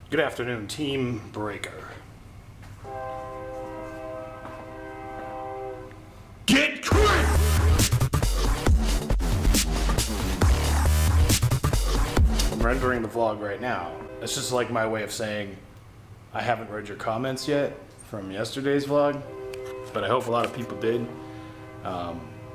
Good afternoon, Team Breaker. Get crisp! I'm rendering the vlog right now. It's just like my way of saying I haven't read your comments yet from yesterday's vlog, but I hope a lot of people did.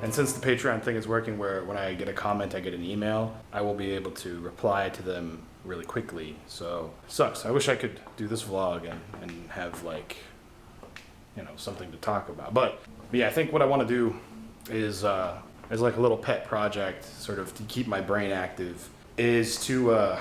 And since the Patreon thing is working where when I get a comment, I get an email, I will be able to reply to them really quickly. So, sucks. I wish I could do this vlog and have like, you know, something to talk about. But yeah, I think what I want to do is like a little pet project, sort of to keep my brain active, is to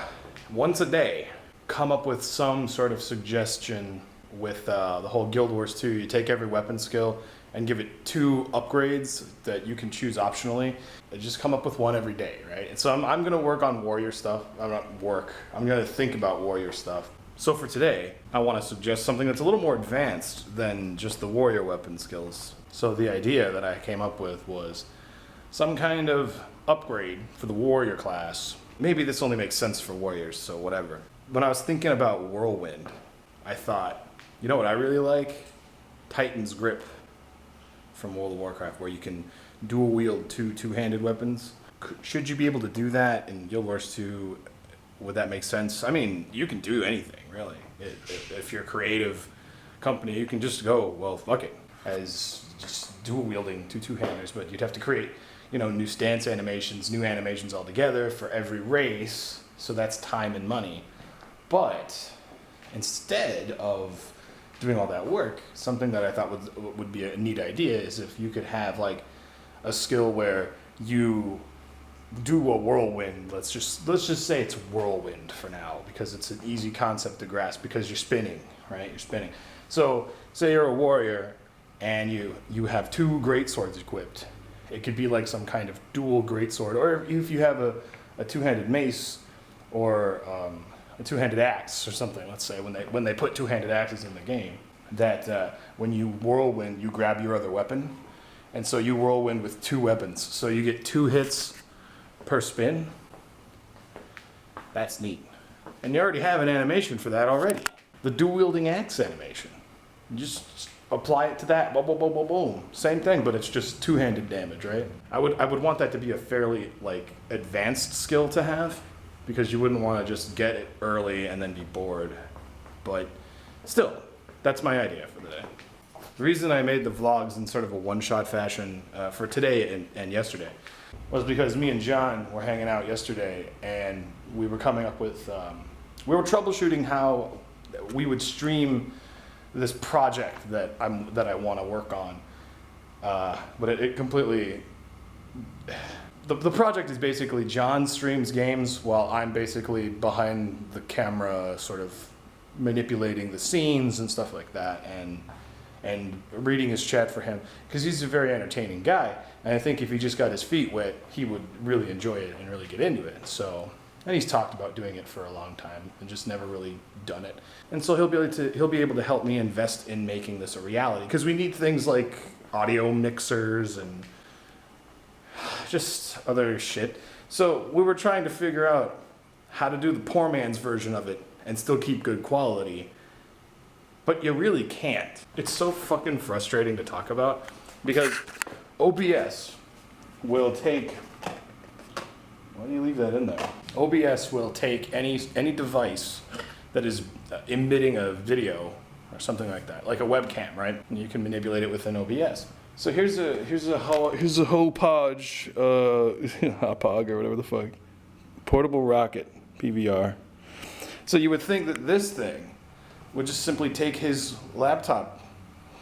once a day come up with some sort of suggestion with the whole Guild Wars 2. You take every weapon skill and give it 2 upgrades that you can choose optionally. And just come up with one every day, right? And so I'm gonna work on warrior stuff. I'm gonna think about warrior stuff. So for today, I wanna suggest something that's a little more advanced than just the warrior weapon skills. So the idea that I came up with was some kind of upgrade for the warrior class. Maybe this only makes sense for warriors, so whatever. When I was thinking about Whirlwind, I thought, you know what I really like? Titan's Grip from World of Warcraft, where you can dual wield two-handed weapons. Should you be able to do that in Guild Wars 2? Would that make sense? I mean, you can do anything, really. If you're a creative company, you can just go, well, fuck it, as just dual wielding two-handers, but you'd have to create, you know, new stance animations, new animations altogether for every race, so that's time and money. But instead of doing all that work, something that I thought would be a neat idea is if you could have like a skill where you do a whirlwind. Let's just say it's whirlwind for now because it's an easy concept to grasp because you're spinning, right? You're spinning. So say you're a warrior and you have 2 great swords equipped. It could be like some kind of dual great sword, or if you have a two-handed mace or a two-handed axe or something. Let's say when they put two-handed axes in the game, that when you whirlwind, you grab your other weapon, and so you whirlwind with 2 weapons. So you get 2 hits per spin. That's neat. And you already have an animation for that already. The dual-wielding axe animation. You just apply it to that. Boom, boom, boom, boom, boom. Same thing, but it's just two-handed damage, right? I would want that to be a fairly like advanced skill to have, because you wouldn't want to just get it early and then be bored. But still, that's my idea for the day. The reason I made the vlogs in sort of a one-shot fashion for today and yesterday was because me and John were hanging out yesterday and we were coming up with, we were troubleshooting how we would stream this project that I want to work on. But it completely... The project is basically John streams games while I'm basically behind the camera sort of manipulating the scenes and stuff like that and reading his chat for him because he's a very entertaining guy, and I think if he just got his feet wet he would really enjoy it and really get into it. So, and he's talked about doing it for a long time and just never really done it, and so he'll be able to help me invest in making this a reality because we need things like audio mixers and just other shit. So we were trying to figure out how to do the poor man's version of it and still keep good quality, but you really can't. It's so fucking frustrating to talk about because OBS will take, why do you leave that in there? OBS will take any device that is emitting a video or something like that, like a webcam, right? And you can manipulate it within OBS. So here's a Hauppauge, Hauppauge or whatever the fuck, portable rocket, PVR. So you would think that this thing would just simply take his laptop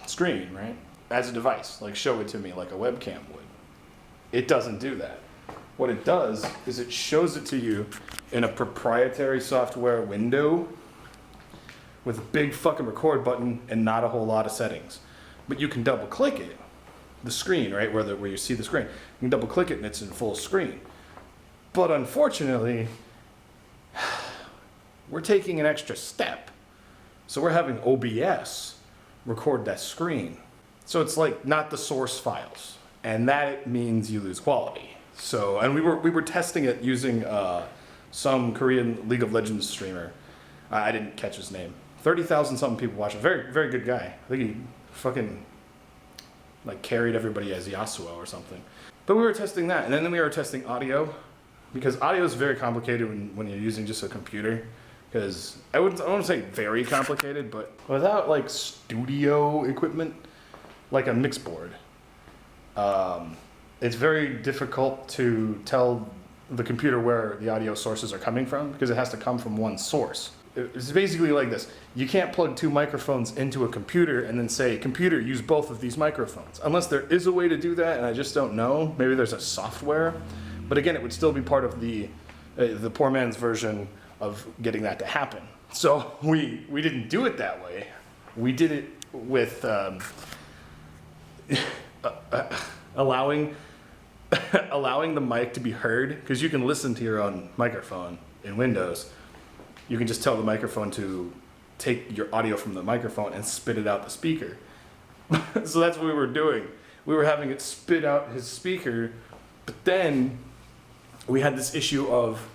screen, right, as a device, like show it to me like a webcam would. It doesn't do that. What it does is it shows it to you in a proprietary software window with a big fucking record button and not a whole lot of settings. But you can double click it. The screen, right, where you see the screen. You can double click it and it's in full screen. But unfortunately, we're taking an extra step. So we're having OBS record that screen. So it's like not the source files. And that means you lose quality. So, and we were testing it using some Korean League of Legends streamer. I didn't catch his name. 30,000 something people watching. Very, very good guy. I think he fucking like carried everybody as Yasuo or something. But we were testing that, and then we were testing audio, because audio is very complicated when you're using just a computer. Because I wouldn't say very complicated, but without like studio equipment, like a mix board, it's very difficult to tell the computer where the audio sources are coming from, because it has to come from one source. It's basically like this. You can't plug two microphones into a computer and then say, computer, use both of these microphones. Unless there is a way to do that, and I just don't know. Maybe there's a software. But again, it would still be part of the poor man's version of getting that to happen. So we didn't do it that way. We did it with allowing the mic to be heard, because you can listen to your own microphone in Windows. You can just tell the microphone to take your audio from the microphone and spit it out the speaker. So that's what we were doing. We were having it spit out his speaker, but then we had this issue of,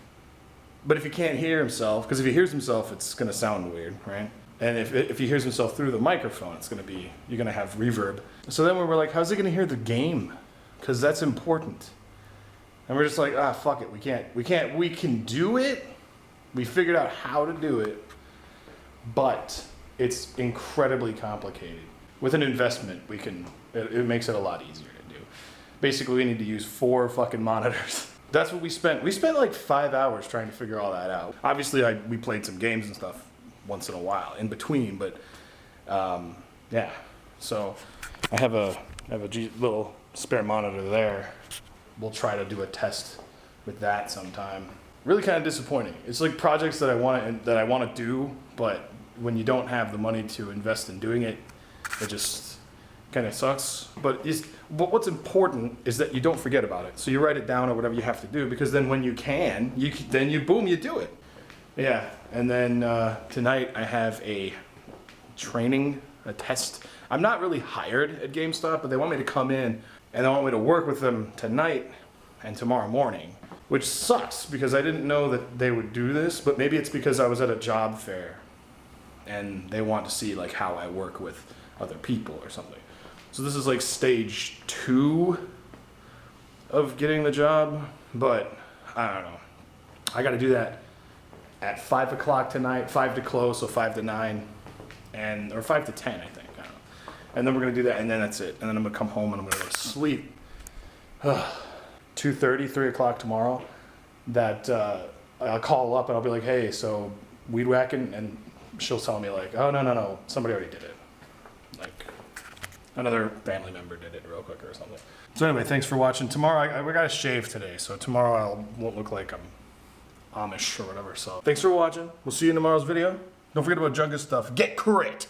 but if he can't hear himself, because if he hears himself, it's going to sound weird, right? And if he hears himself through the microphone, you're going to have reverb. So then we were like, how's he going to hear the game? Because that's important. And we're just like, fuck it. We can do it. We figured out how to do it, but it's incredibly complicated. With an investment, it makes it a lot easier to do. Basically, we need to use 4 fucking monitors. That's what we spent. We spent like 5 hours trying to figure all that out. Obviously, we played some games and stuff once in a while in between, but yeah. So I have a little spare monitor there. We'll try to do a test with that sometime. Really kind of disappointing. It's like projects that I want to do, but when you don't have the money to invest in doing it, it just kind of sucks. But what's important is that you don't forget about it. So you write it down or whatever you have to do, because then when you boom, you do it. Yeah. And then tonight I have a test. I'm not really hired at GameStop, but they want me to come in and they want me to work with them tonight and tomorrow morning, which sucks because I didn't know that they would do this, but maybe it's because I was at a job fair and they want to see like how I work with other people or something. So this is like stage 2 of getting the job, but I don't know. I got to do that at 5 o'clock tonight, 5 to close, so 5 to 9, or 5 to 10, I think. I don't know. And then we're going to do that, and then that's it. And then I'm going to come home and I'm going to go to sleep. 2:30, 3 o'clock tomorrow, that I'll call up and I'll be like, hey, so weed whacking? And she'll tell me like, oh, no, somebody already did it. Like, another family member did it real quick or something. So anyway, thanks for watching. Tomorrow, we got to shave today, so tomorrow I won't look like I'm Amish or whatever. So thanks for watching. We'll see you in tomorrow's video. Don't forget about Jungus stuff. Get crit!